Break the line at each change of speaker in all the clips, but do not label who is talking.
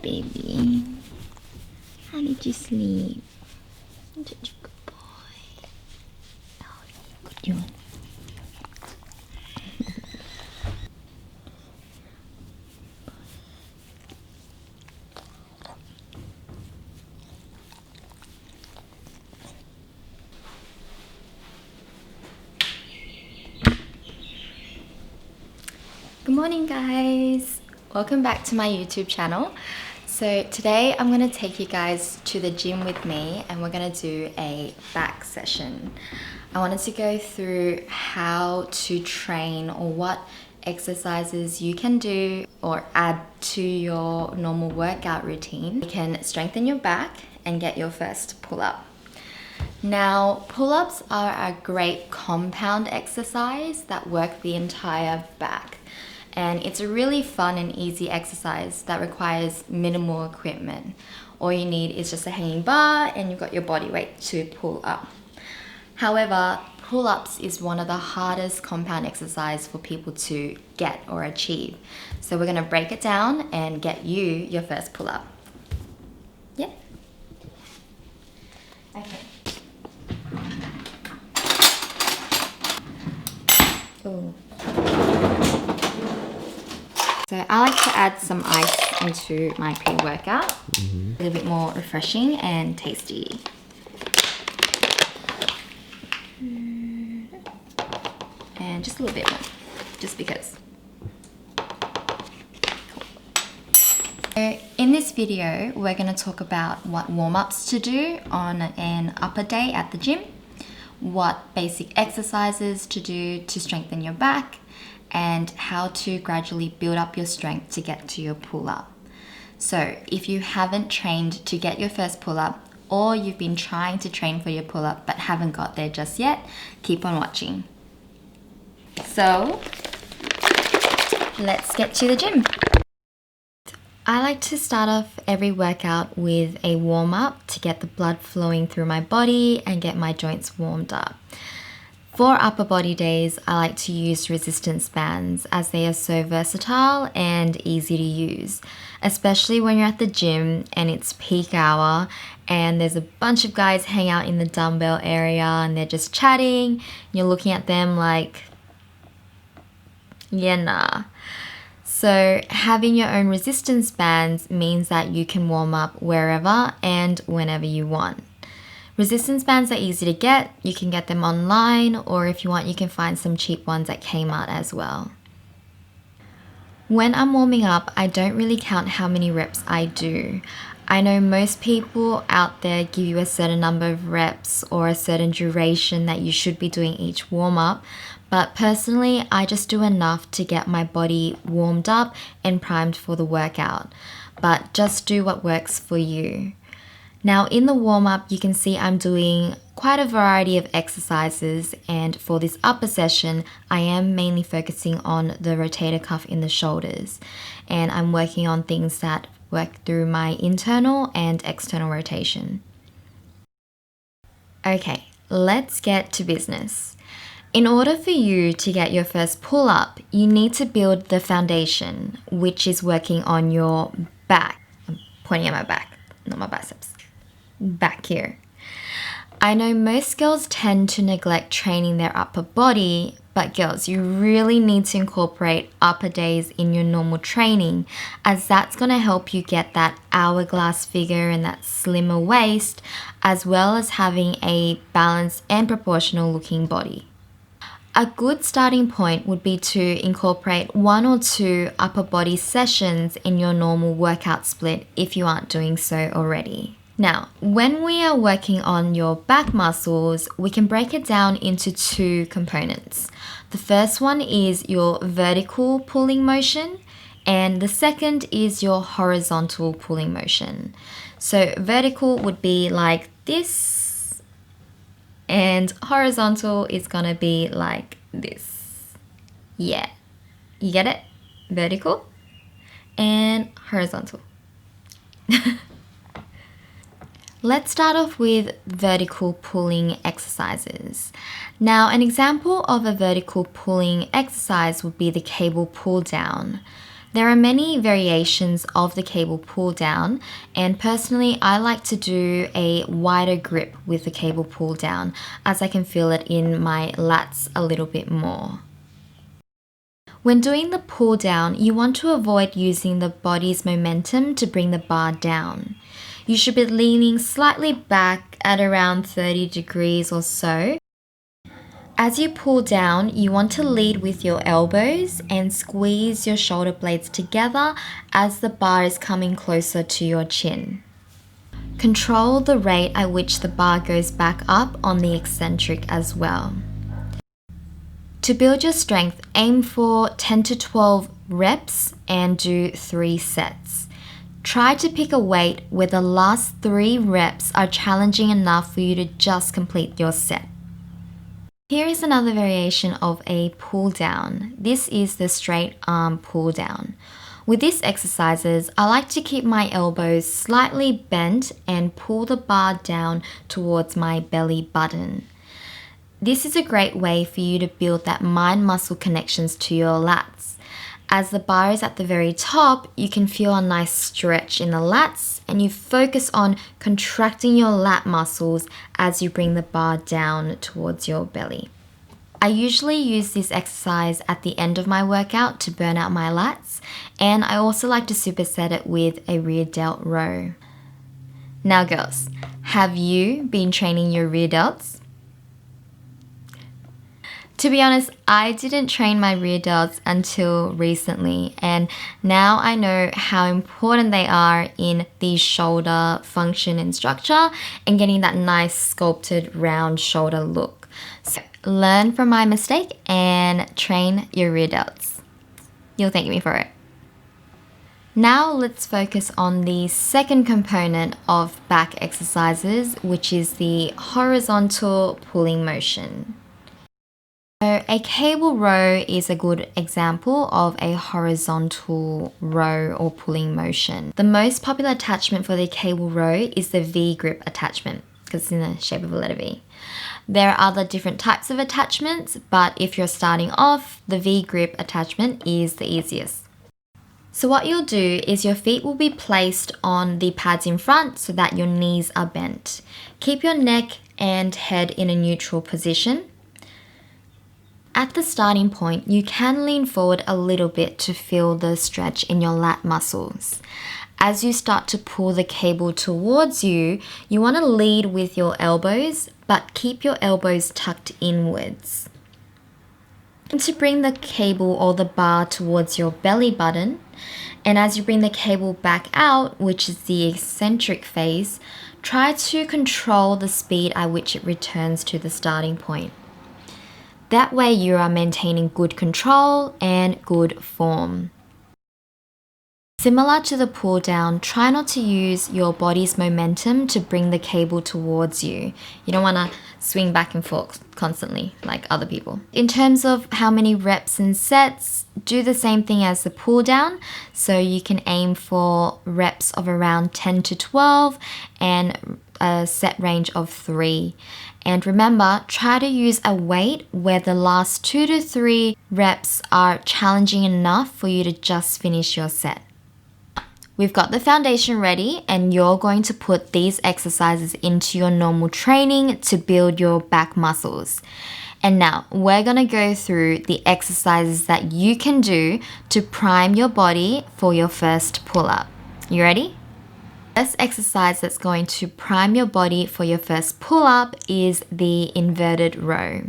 baby. How did you sleep? Such a good boy. Oh, good yawn. Good morning, guys. Welcome back to my YouTube channel. So today I'm going to take you guys to the gym with me and we're going to do a back session. I wanted to go through how to train or what exercises you can do or add to your normal workout routine. You can strengthen your back and get your first pull-up. Now, pull-ups are a great compound exercise that work the entire back. And it's a really fun and easy exercise that requires minimal equipment. All you need is just a hanging bar and you've got your body weight to pull up. However, pull-ups is one of the hardest compound exercise for people to get or achieve. So we're gonna break it down and get you your first pull-up. Yeah? Okay. Ooh. So I like to add some ice into my pre-workout. A little bit more refreshing and tasty. And just a little bit more, just because. Cool. So in this video, we're going to talk about what warm-ups to do on an upper day at the gym, what basic exercises to do to strengthen your back, and how to gradually build up your strength to get to your pull-up. So if you haven't trained to get your first pull-up, or you've been trying to train for your pull-up but haven't got there just yet, keep on watching. So let's get to the gym. I like to start off every workout with a warm-up to get the blood flowing through my body and get my joints warmed up. For upper body days, I like to use resistance bands as they are so versatile and easy to use, especially when you're at the gym and it's peak hour and there's a bunch of guys hang out in the dumbbell area and they're just chatting. And you're looking at them like, yeah, nah. So having your own resistance bands means that you can warm up wherever and whenever you want. Resistance bands are easy to get. You can get them online, or if you want, you can find some cheap ones at Kmart as well. When I'm warming up, I don't really count how many reps I do. I know most people out there give you a certain number of reps or a certain duration that you should be doing each warm-up, but personally, I just do enough to get my body warmed up and primed for the workout. But just do what works for you. Now in the warm-up, you can see I'm doing quite a variety of exercises, and for this upper session, I am mainly focusing on the rotator cuff in the shoulders, and I'm working on things that work through my internal and external rotation. Okay, let's get to business. In order for you to get your first pull-up, you need to build the foundation, which is working on your back. I'm pointing at my back, not my biceps. Back here. I know most girls tend to neglect training their upper body, but girls, you really need to incorporate upper days in your normal training, as that's going to help you get that hourglass figure and that slimmer waist, as well as having a balanced and proportional looking body. A good starting point would be to incorporate 1 or 2 upper body sessions in your normal workout split if you aren't doing so already. Now, when we are working on your back muscles, we can break it down into 2 components. The first one is your vertical pulling motion, and the second is your horizontal pulling motion. So vertical would be like this, and horizontal is gonna be like this. Yeah, you get it? Vertical and horizontal. Let's start off with vertical pulling exercises. Now, an example of a vertical pulling exercise would be the cable pull down. There are many variations of the cable pull down, and personally I like to do a wider grip with the cable pull down as I can feel it in my lats a little bit more. When doing the pull down, you want to avoid using the body's momentum to bring the bar down. You should be leaning slightly back at around 30 degrees or so. As you pull down, you want to lead with your elbows and squeeze your shoulder blades together as the bar is coming closer to your chin. Control the rate at which the bar goes back up on the eccentric as well. To build your strength, aim for 10 to 12 reps and do 3 sets. Try to pick a weight where the last 3 reps are challenging enough for you to just complete your set. Here is another variation of a pull down. This is the straight arm pull down. With these exercises, I like to keep my elbows slightly bent and pull the bar down towards my belly button. This is a great way for you to build that mind-muscle connections to your lats. As the bar is at the very top, you can feel a nice stretch in the lats and you focus on contracting your lat muscles as you bring the bar down towards your belly. I usually use this exercise at the end of my workout to burn out my lats, and I also like to superset it with a rear delt row. Now girls, have you been training your rear delts? To be honest, I didn't train my rear delts until recently, and now I know how important they are in the shoulder function and structure and getting that nice sculpted round shoulder look. So learn from my mistake and train your rear delts. You'll thank me for it. Now let's focus on the second component of back exercises, which is the horizontal pulling motion. So a cable row is a good example of a horizontal row or pulling motion. The most popular attachment for the cable row is the V-grip attachment because it's in the shape of a letter V. There are other different types of attachments, but if you're starting off, the V-grip attachment is the easiest. So what you'll do is your feet will be placed on the pads in front so that your knees are bent. Keep your neck and head in a neutral position. At the starting point, you can lean forward a little bit to feel the stretch in your lat muscles. As you start to pull the cable towards you, you want to lead with your elbows, but keep your elbows tucked inwards. And to bring the cable or the bar towards your belly button, and as you bring the cable back out, which is the eccentric phase, try to control the speed at which it returns to the starting point. That way you are maintaining good control and good form. Similar to the pull down, try not to use your body's momentum to bring the cable towards you. You don't want to swing back and forth constantly like other people. In terms of how many reps and sets, do the same thing as the pull down. So you can aim for reps of around 10 to 12 and a set range of 3. And remember, try to use a weight where the last 2 to 3 reps are challenging enough for you to just finish your set. We've got the foundation ready and you're going to put these exercises into your normal training to build your back muscles. And now we're going to go through the exercises that you can do to prime your body for your first pull-up. You ready? First exercise that's going to prime your body for your first pull-up is the inverted row.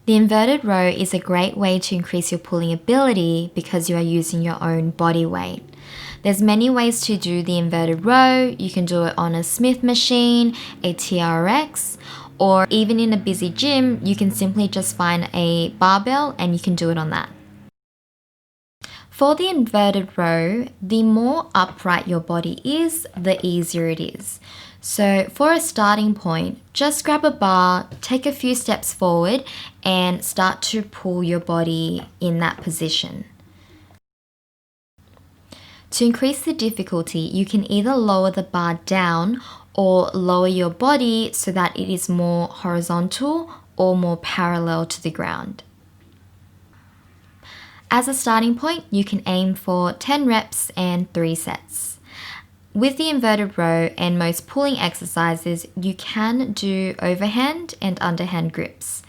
The inverted row is a great way to increase your pulling ability because you are using your own body weight. There's many ways to do the inverted row. You can do it on a Smith machine, a TRX, or even in a busy gym, you can simply just find a barbell and you can do it on that. For the inverted row, the more upright your body is, the easier it is. So for a starting point, just grab a bar, take a few steps forward, and start to pull your body in that position. To increase the difficulty, you can either lower the bar down or lower your body so that it is more horizontal or more parallel to the ground. As a starting point, you can aim for 10 reps and 3 sets. With the inverted row and most pulling exercises, you can do overhand and underhand grips.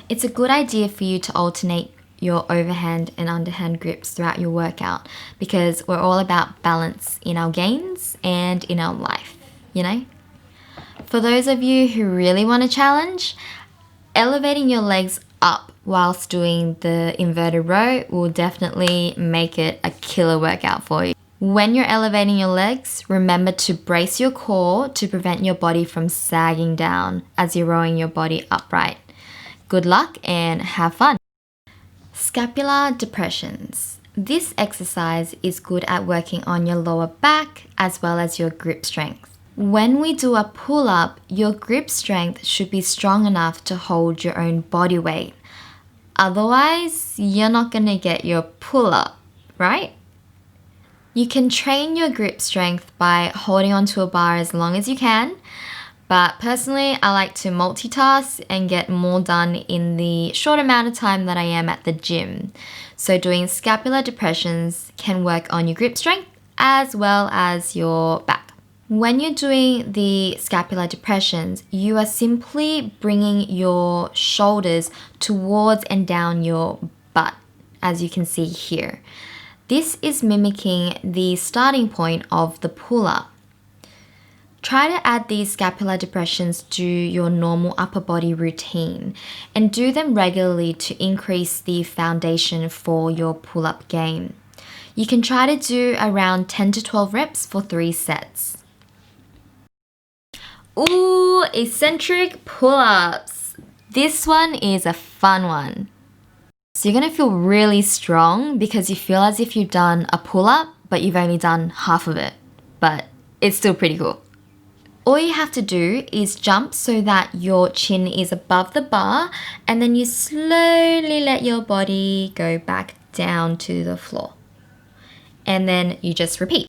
It's a good idea for you to alternate your overhand and underhand grips throughout your workout because we're all about balance in our gains and in our life, you know? For those of you who really want a challenge, elevating your legs up whilst doing the inverted row will definitely make it a killer workout for you. When you're elevating your legs, remember to brace your core to prevent your body from sagging down as you're rowing your body upright. Good luck and have fun. Scapular depressions. This exercise is good at working on your lower back as well as your grip strength. When we do a pull-up, your grip strength should be strong enough to hold your own body weight. Otherwise, you're not going to get your pull-up, right? You can train your grip strength by holding onto a bar as long as you can, but personally, I like to multitask and get more done in the short amount of time that I am at the gym. So doing scapular depressions can work on your grip strength as well as your back. When you're doing the scapular depressions, you are simply bringing your shoulders towards and down your butt, as you can see here. This is mimicking the starting point of the pull-up. Try to add these scapular depressions to your normal upper body routine and do them regularly to increase the foundation for your pull-up game. You can try to do around 10 to 12 reps for 3 sets. Ooh, eccentric pull-ups. This one is a fun one. So you're going to feel really strong because you feel as if you've done a pull-up, but you've only done half of it. But it's still pretty cool. All you have to do is jump so that your chin is above the bar, and then you slowly let your body go back down to the floor. And then you just repeat.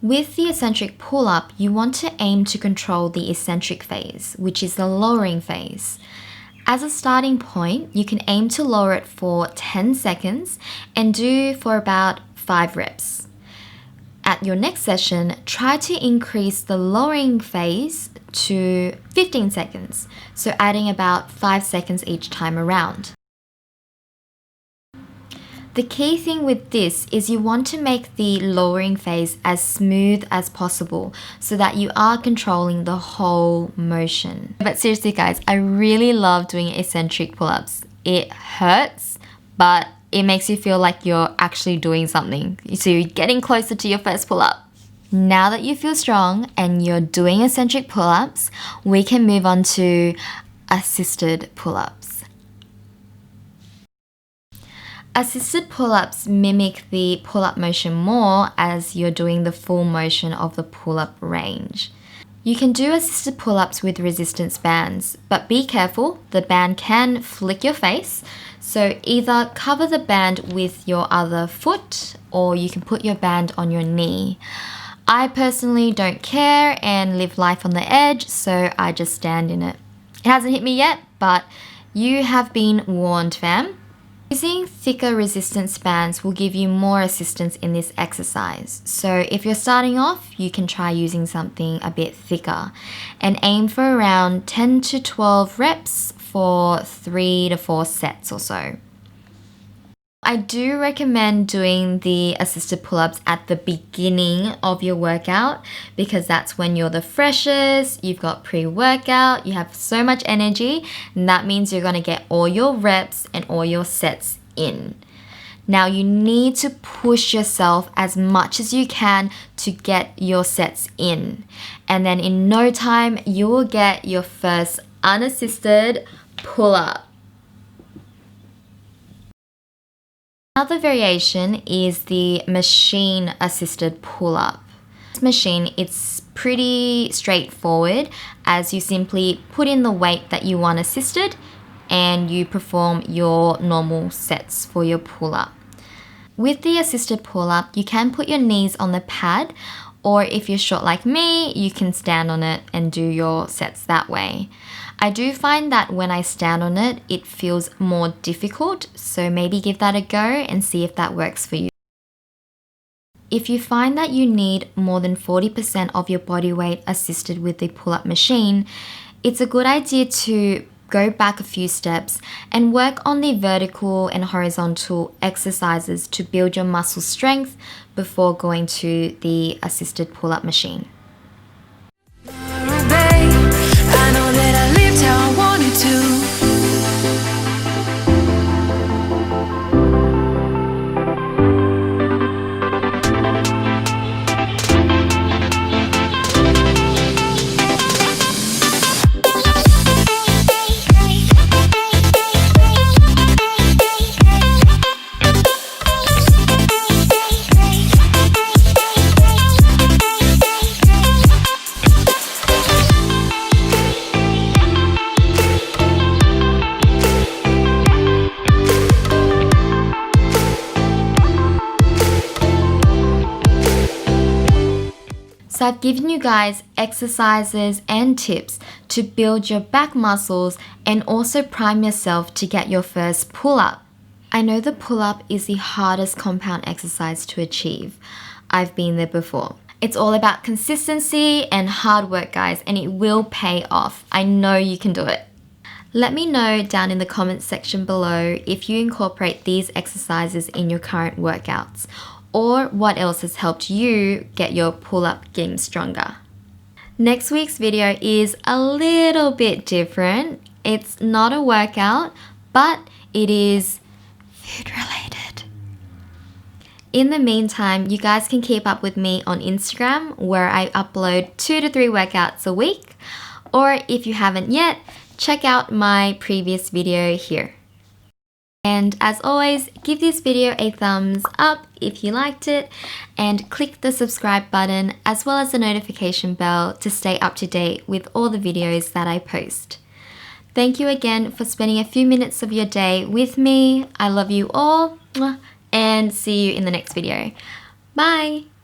With the eccentric pull-up, you want to aim to control the eccentric phase, which is the lowering phase. As a starting point, you can aim to lower it for 10 seconds and do for about 5 reps. At your next session, try to increase the lowering phase to 15 seconds, so adding about 5 seconds each time around. The key thing with this is you want to make the lowering phase as smooth as possible so that you are controlling the whole motion. But seriously guys, I really love doing eccentric pull-ups. It hurts, but it makes you feel like you're actually doing something. So you're getting closer to your first pull-up. Now that you feel strong and you're doing eccentric pull-ups, we can move on to assisted pull-ups. Assisted pull-ups mimic the pull-up motion more as you're doing the full motion of the pull-up range. You can do assisted pull-ups with resistance bands, but be careful, the band can flick your face, so either cover the band with your other foot or you can put your band on your knee. I personally don't care and live life on the edge, so I just stand in it. It hasn't hit me yet, but you have been warned, fam. Using thicker resistance bands will give you more assistance in this exercise. So if you're starting off, you can try using something a bit thicker and aim for around 10 to 12 reps for 3 to 4 sets or so. I do recommend doing the assisted pull-ups at the beginning of your workout because that's when you're the freshest, you've got pre-workout, you have so much energy, and that means you're going to get all your reps and all your sets in. Now you need to push yourself as much as you can to get your sets in. And then in no time, you will get your first unassisted pull-up. Another variation is the machine assisted pull-up. This machine, it's pretty straightforward as you simply put in the weight that you want assisted and you perform your normal sets for your pull-up. With the assisted pull-up, you can put your knees on the pad, or if you're short like me, you can stand on it and do your sets that way. I do find that when I stand on it, it feels more difficult, so maybe give that a go and see if that works for you. If you find that you need more than 40% of your body weight assisted with the pull-up machine, it's a good idea to go back a few steps and work on the vertical and horizontal exercises to build your muscle strength before going to the assisted pull-up machine.
I know that I lived how I wanted to.
So I've given you guys exercises and tips to build your back muscles and also prime yourself to get your first pull-up. I know the pull-up is the hardest compound exercise to achieve. I've been there before. It's all about consistency and hard work, guys, and it will pay off. I know you can do it. Let me know down in the comments section below if you incorporate these exercises in your current workouts, or what else has helped you get your pull-up game stronger. Next week's video is a little bit different. It's not a workout, but it is food related. In the meantime, you guys can keep up with me on Instagram, where I upload 2 to 3 workouts a week, or if you haven't yet, check out my previous video here. And as always, give this video a thumbs up if you liked it, and click the subscribe button as well as the notification bell to stay up to date with all the videos that I post. Thank you again for spending a few minutes of your day with me. I love you all, and see you in the next video. Bye!